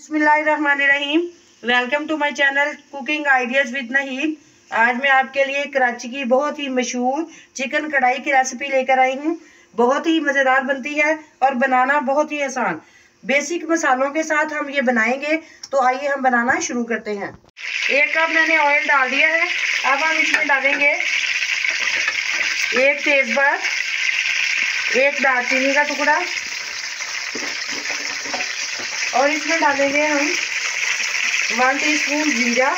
बिस्मिल्लाहिर्रहमानिर्रहीम। Welcome to my channel cooking ideas with Naheem. आज मैं आपके लिए कराची की बहुत ही मशहूर चिकन कढ़ाई की रेसिपी लेकर आई हूँ। बहुत ही मज़ेदार बनती है और बनाना बहुत ही आसान। बेसिक मसालों के साथ हम ये बनाएंगे। तो आइए हम बनाना शुरू करते हैं। 1 कप मैंने ऑयल डाल दिया है। अब हम इसमें डालेंगे 1 तेज़पात, 1 दालचीनी का टुकड़ा और इसमें डालेंगे हम 1 टीस्पून जीरा,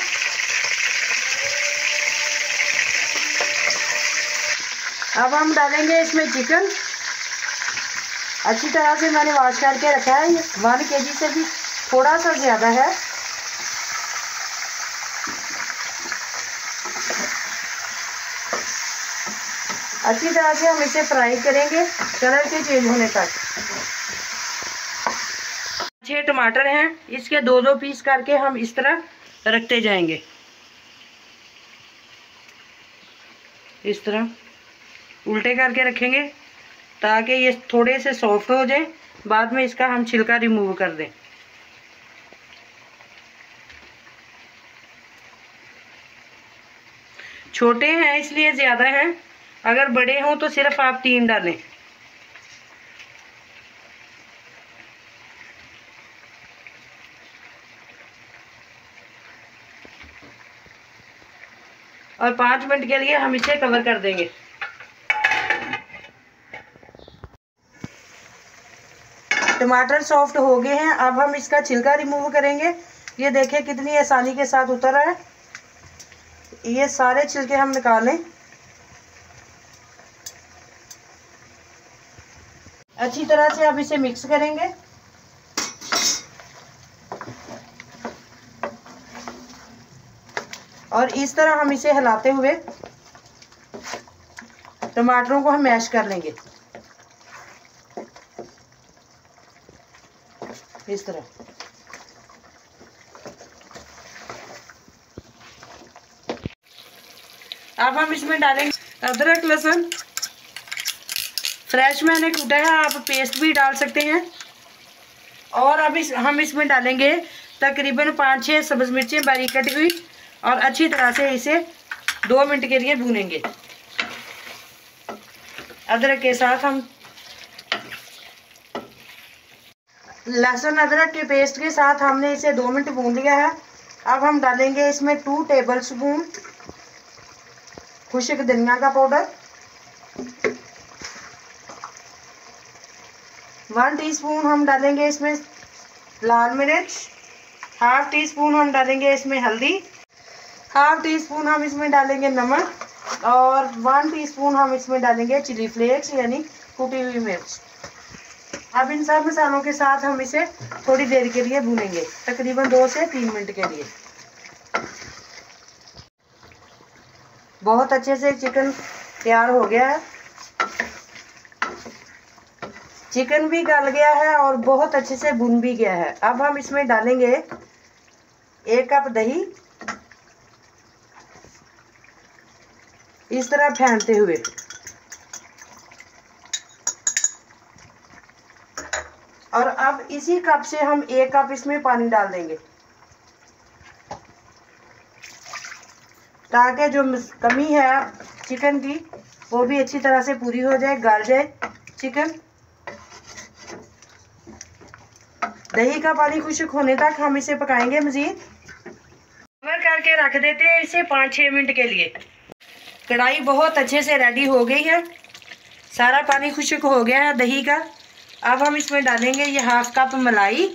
अब हम डालेंगे इसमें चिकन। अच्छी तरह से मैंने वॉश करके रखा है। 1 केजी से भी थोड़ा सा ज़्यादा है। अच्छी तरह से हम इसे फ्राई करेंगे कलर के चेंज होने तक। 6 टमाटर हैं, इसके 2-2 पीस करके हम इस तरह रखते जाएंगे। इस तरह उल्टे करके रखेंगे ताकि ये थोड़े से सॉफ्ट हो जाए। बाद में इसका हम छिलका रिमूव कर दें। छोटे हैं इसलिए ज़्यादा हैं, अगर बड़े हों तो सिर्फ आप 3 डालें। और 5 मिनट के लिए हम इसे कवर कर देंगे। टमाटर सॉफ्ट हो गए हैं। अब हम इसका छिलका रिमूव करेंगे। ये देखें कितनी आसानी के साथ उतर रहा है। ये सारे छिलके हम निकालें। अच्छी तरह से अब इसे मिक्स करेंगे। और इस तरह हम इसे हिलाते हुए टमाटरों को हम मैश कर लेंगे। इस तरह अब हम इसमें डालेंगे अदरक लहसुन। फ्रेश मैंने कूटा है, आप पेस्ट भी डाल सकते हैं। और अब हम इसमें डालेंगे तकरीबन 5-6 सब्ज़ मिर्चें बारीक कटी हुई और अच्छी तरह से इसे 2 मिनट के लिए भूनेंगे। अदरक के साथ हम लहसुन अदरक के पेस्ट के साथ हमने इसे 2 मिनट भून लिया है। अब हम डालेंगे इसमें 2 टेबलस्पून खुश्क धनिया का पाउडर, 1 टीस्पून हम डालेंगे इसमें लाल मिर्च, ½ टीस्पून हम डालेंगे इसमें हल्दी, ½ टीस्पून हम इसमें डालेंगे नमक और 1 टीस्पून हम इसमें डालेंगे चिली फ्लेक्स यानी कुटी हुई मिर्च। अब इन सब मसालों के साथ हम इसे थोड़ी देर के लिए भूनेंगे, तकरीबन 2 से 3 मिनट के लिए। बहुत अच्छे से चिकन तैयार हो गया है। चिकन भी गल गया है और बहुत अच्छे से भुन भी गया है। अब हम इसमें डालेंगे 1 कप दही, इस तरह फेंटते हुए। और अब इसी कप से हम 1 कप इसमें पानी डाल देंगे ताकि जो कमी है चिकन की वो भी अच्छी तरह से पूरी हो जाए, गल जाए चिकन। दही का पानी खुश्क होने तक हम इसे पकाएंगे मज़ीद। कवर करके रख देते हैं इसे 5-6 मिनट के लिए। कढ़ाई बहुत अच्छे से रेडी हो गई है, सारा पानी खुश्क हो गया है दही का। अब हम इसमें डालेंगे ये ½ कप मलाई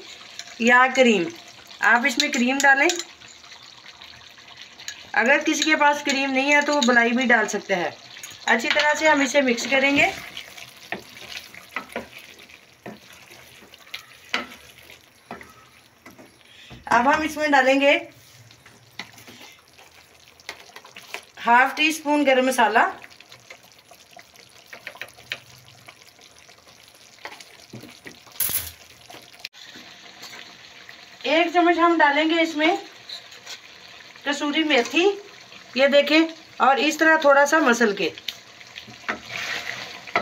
या क्रीम। आप इसमें क्रीम डालें, अगर किसी के पास क्रीम नहीं है तो वो मलाई भी डाल सकते हैं। अच्छी तरह से हम इसे मिक्स करेंगे। अब हम इसमें डालेंगे ½ टीस्पून गरम मसाला, 1 चम्मच हम डालेंगे इसमें कसूरी मेथी, ये देखें, और इस तरह थोड़ा सा मसल के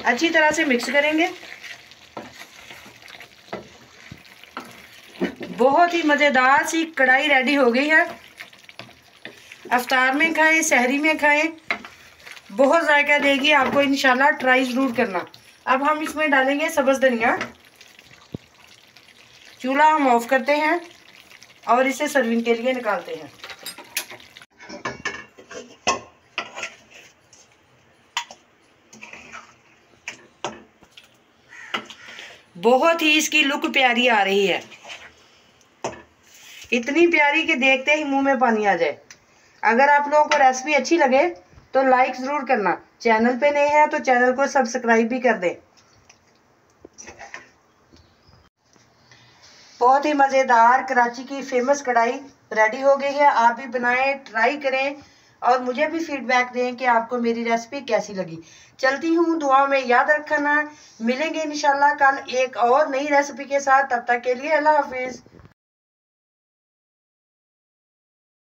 अच्छी तरह से मिक्स करेंगे। बहुत ही मज़ेदार सी कढ़ाई रेडी हो गई है। अफ्तार में खाएं, सहरी में खाएं, बहुत जायका देगी आपको इंशाल्लाह, ट्राई ज़रूर करना। अब हम इसमें डालेंगे सब्ज़ धनिया। चूल्हा हम ऑफ करते हैं और इसे सर्विंग के लिए निकालते हैं। बहुत ही इसकी लुक प्यारी आ रही है, इतनी प्यारी कि देखते ही मुंह में पानी आ जाए। अगर आप लोगों को रेसिपी अच्छी लगे तो लाइक ज़रूर करना, चैनल पे नए हैं तो चैनल को सब्सक्राइब भी कर दें। बहुत ही मज़ेदार कराची की फेमस कढ़ाई रेडी हो गई है। आप भी बनाएं, ट्राई करें और मुझे भी फीडबैक दें कि आपको मेरी रेसिपी कैसी लगी। चलती हूँ, दुआ में याद रखना। मिलेंगे इंशाल्लाह कल एक और नई रेसिपी के साथ। तब तक के लिए अल्लाह हाफिज़।